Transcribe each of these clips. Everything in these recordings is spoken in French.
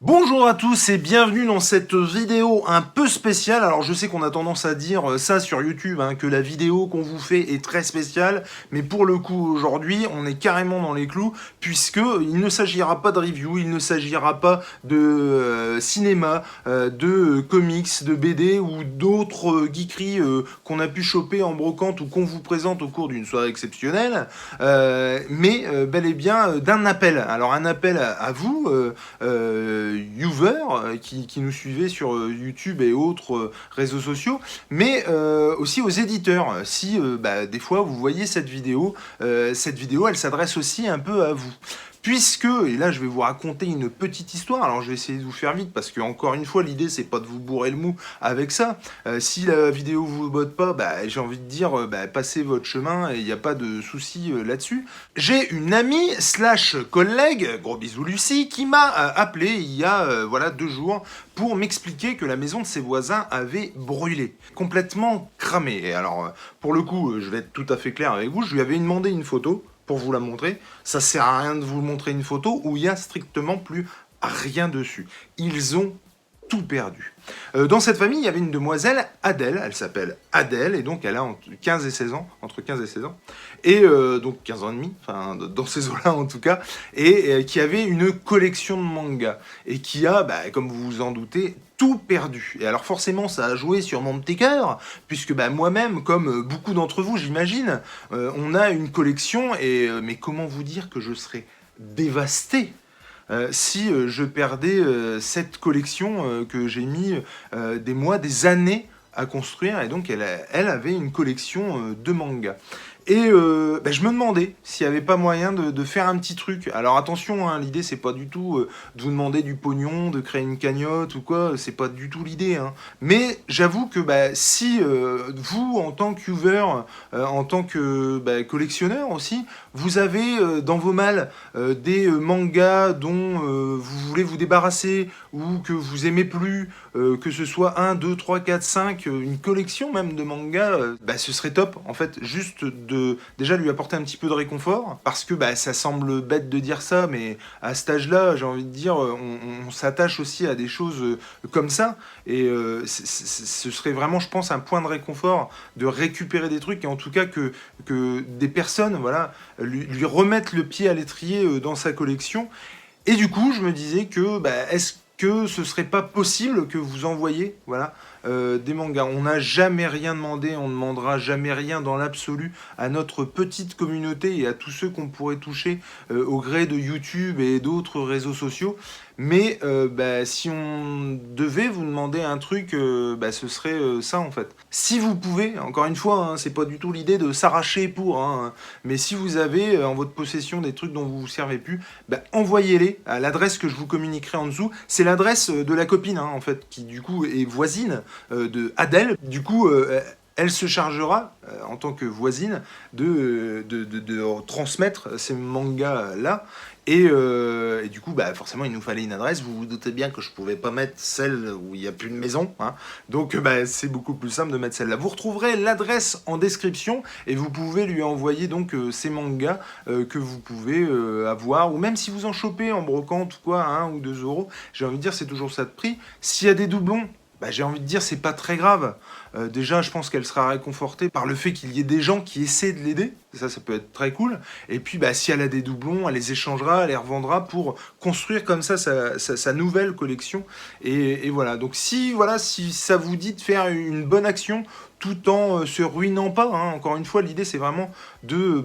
Bonjour à tous et bienvenue dans cette vidéo un peu spéciale. Alors je sais qu'on a tendance à dire ça sur YouTube, que la vidéo qu'on vous fait est très spéciale, mais pour le coup aujourd'hui on est carrément dans les clous puisque il ne s'agira pas de review, il ne s'agira pas de cinéma, de comics, de BD ou d'autres geekeries qu'on a pu choper en brocante ou qu'on vous présente au cours d'une soirée exceptionnelle, mais bel et bien d'un appel. Alors un appel à vous, viewers qui nous suivaient sur YouTube et autres réseaux sociaux, mais aussi aux éditeurs. Si des fois vous voyez cette vidéo elle s'adresse aussi un peu à vous. Puisque, et là je vais vous raconter une petite histoire, alors je vais essayer de vous faire vite parce que encore une fois l'idée c'est pas de vous bourrer le mou avec ça. Si la vidéo vous botte pas, j'ai envie de dire passez votre chemin et il n'y a pas de souci là-dessus. J'ai une amie slash collègue, gros bisous Lucie, qui m'a appelé il y a 2 jours pour m'expliquer que la maison de ses voisins avait brûlé, complètement cramé. Et alors pour le coup je vais être tout à fait clair avec vous, je lui avais demandé une photo pour vous la montrer. Ça sert à rien de vous montrer une photo où il y a strictement plus rien dessus. Ils ont tout perdu. Dans cette famille, il y avait une demoiselle, Adèle, elle s'appelle Adèle, et donc elle a entre 15 et 16 ans, et donc 15 ans et demi, enfin dans ces eaux-là en tout cas, et qui avait une collection de mangas, et qui a, comme vous vous en doutez, tout perdu. Et alors forcément, ça a joué sur mon petit cœur, puisque moi-même, comme beaucoup d'entre vous, j'imagine, on a une collection, et mais comment vous dire que je serais dévasté si je perdais cette collection que j'ai mis des mois, des années à construire, et donc elle avait une collection de mangas. Et je me demandais s'il n'y avait pas moyen de faire un petit truc. Alors attention, l'idée c'est pas du tout de vous demander du pognon, de créer une cagnotte ou quoi, c'est pas du tout l'idée. Mais j'avoue que si vous, en tant que viewer, en tant que collectionneur aussi, vous avez dans vos malles des mangas dont vous voulez vous débarrasser ou que vous aimez plus, que ce soit 1, 2, 3, 4, 5, une collection même de mangas, ce serait top en fait, juste de déjà lui apporter un petit peu de réconfort, parce que ça semble bête de dire ça, mais à cet âge-là, j'ai envie de dire, on s'attache aussi à des choses comme ça, et ce serait vraiment, je pense, un point de réconfort de récupérer des trucs, et en tout cas que des personnes lui remettent le pied à l'étrier dans sa collection. Et du coup, je me disais que est-ce que ce serait pas possible que vous envoyiez des mangas. On n'a jamais rien demandé, on ne demandera jamais rien dans l'absolu à notre petite communauté et à tous ceux qu'on pourrait toucher au gré de YouTube et d'autres réseaux sociaux. Mais si on devait vous demander un truc, ce serait ça en fait. Si vous pouvez, encore une fois, c'est pas du tout l'idée de s'arracher pour, mais si vous avez en votre possession des trucs dont vous vous servez plus, envoyez-les à l'adresse que je vous communiquerai en dessous. C'est l'adresse de la copine en fait, qui du coup est voisine de Adèle. Du coup, elle se chargera, en tant que voisine, de transmettre ces mangas-là. Et du coup, forcément, il nous fallait une adresse. Vous vous doutez bien que je pouvais pas mettre celle où il n'y a plus de maison. Donc, c'est beaucoup plus simple de mettre celle-là. Vous retrouverez l'adresse en description et vous pouvez lui envoyer donc ces mangas que vous pouvez avoir. Ou même si vous en chopez en brocante ou quoi, 1 ou 2 euros, j'ai envie de dire, c'est toujours ça de prix. S'il y a des doublons, j'ai envie de dire, c'est pas très grave. Déjà, je pense qu'elle sera réconfortée par le fait qu'il y ait des gens qui essaient de l'aider. Ça peut être très cool. Et puis, si elle a des doublons, elle les échangera, elle les revendra pour construire comme ça sa nouvelle collection. Et voilà. Donc, si ça vous dit de faire une bonne action tout en se ruinant pas, encore une fois, l'idée, c'est vraiment de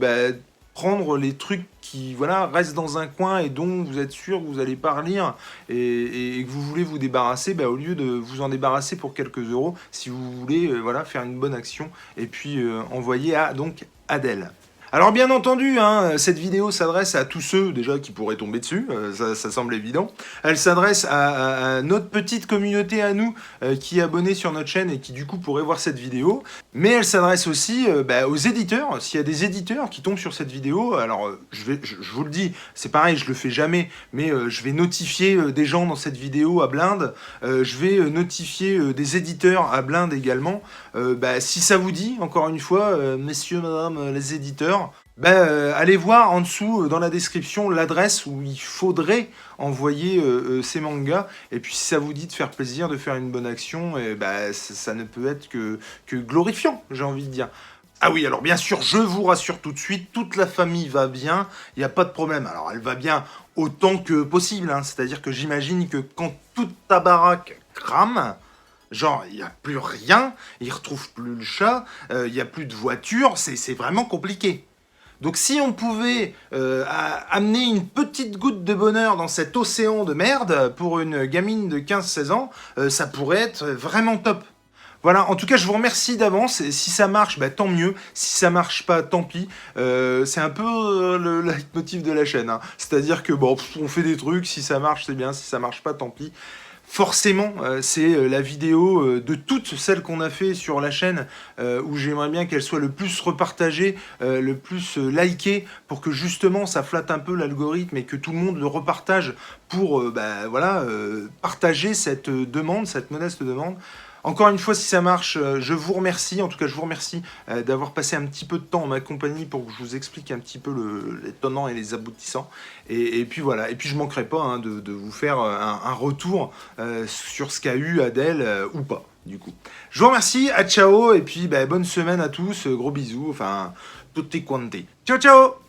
prendre les trucs qui restent dans un coin et dont vous êtes sûr que vous n'allez pas relire et que vous voulez vous débarrasser, au lieu de vous en débarrasser pour quelques euros, si vous voulez faire une bonne action et puis envoyer à donc Adèle. Alors bien entendu, cette vidéo s'adresse à tous ceux déjà qui pourraient tomber dessus, ça semble évident. Elle s'adresse à notre petite communauté à nous qui est abonnée sur notre chaîne et qui du coup pourrait voir cette vidéo. Mais elle s'adresse aussi aux éditeurs. S'il y a des éditeurs qui tombent sur cette vidéo, alors je vous le dis, c'est pareil, je le fais jamais, mais je vais notifier des gens dans cette vidéo à Blinde. Je vais notifier des éditeurs à Blinde également. Si ça vous dit, encore une fois, messieurs, madame, les éditeurs, allez voir en dessous, dans la description, l'adresse où il faudrait envoyer ces mangas. Et puis si ça vous dit de faire plaisir, de faire une bonne action, et ça ne peut être que glorifiant, j'ai envie de dire. Ah oui, alors bien sûr, je vous rassure tout de suite, toute la famille va bien, il n'y a pas de problème. Alors elle va bien autant que possible, hein. C'est-à-dire que j'imagine que quand toute ta baraque crame, genre il n'y a plus rien, ils retrouvent plus le chat, il n'y a plus de voiture, c'est vraiment compliqué. Donc si on pouvait amener une petite goutte de bonheur dans cet océan de merde pour une gamine de 15-16 ans, ça pourrait être vraiment top. Voilà, en tout cas, je vous remercie d'avance. Si ça marche, tant mieux. Si ça marche pas, tant pis. C'est un peu le leitmotiv de la chaîne, hein. C'est-à-dire que bon, on fait des trucs. Si ça marche, c'est bien. Si ça marche pas, tant pis. Forcément, c'est la vidéo de toutes celles qu'on a fait sur la chaîne où j'aimerais bien qu'elle soit le plus repartagée, le plus likée pour que justement ça flatte un peu l'algorithme et que tout le monde le repartage pour partager cette demande, cette modeste demande. Encore une fois, si ça marche, je vous remercie. En tout cas, je vous remercie d'avoir passé un petit peu de temps en ma compagnie pour que je vous explique un petit peu les tenants et les aboutissants. Et puis voilà. Et puis je manquerai pas, hein, de vous faire un retour sur ce qu'a eu Adèle ou pas, du coup. Je vous remercie. À ciao. Et puis bonne semaine à tous. Gros bisous. Enfin, tutti quanti. Ciao, ciao.